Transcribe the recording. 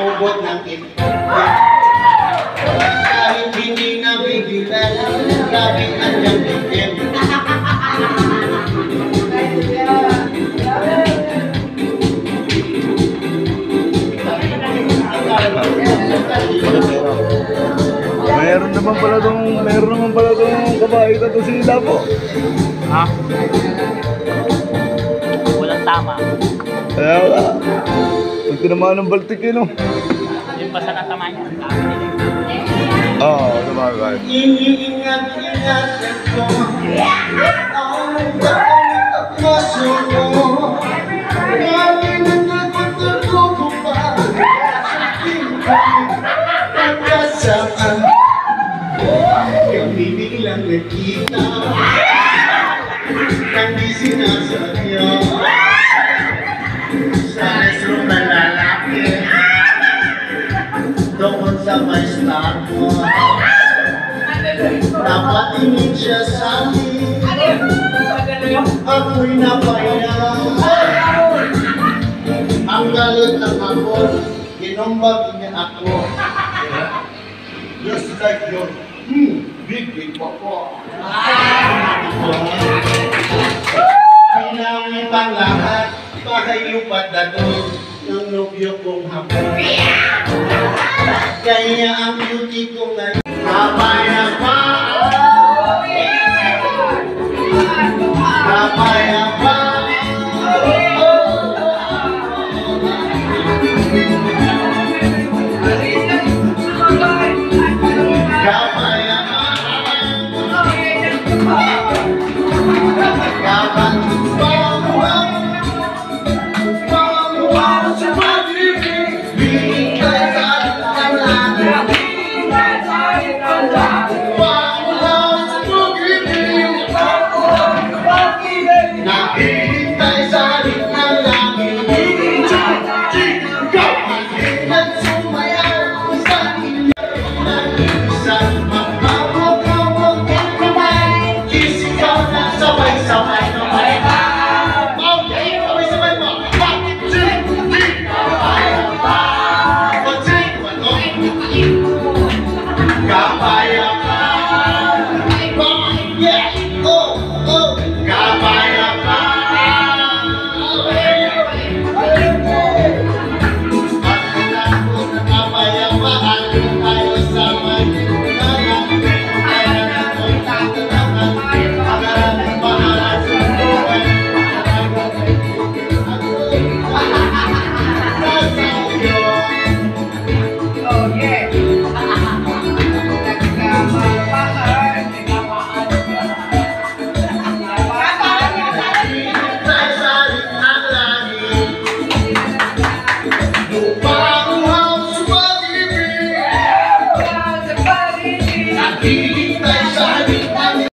ubot ng ito. Kahit hindi nabigilan, grabe kanyang tikim. Meron naman pala tong kabahay na to sila po. Ha? Walang tama. Kaya wala. Pag tinamaan ng baltik yun, no? Yung pa sa natama niya. Oo, lumagay. Iniingat-ingat ko ang puso ko. Lagi nagkakatago pa sa tingin pagkasaan. Kami biglang nakita nang di sinasadya sa resong na lalaki doon sa may start mo. Napatingin siya sa akin, ako'y napaya. Ang galit ng ako, kinumbag niya ako. Just like your big popo. Pinawi pang lahat, pahayo padadon ng nobyo kong hapon. Kaya ang beauty ko ngayon, papaya pa. Papaya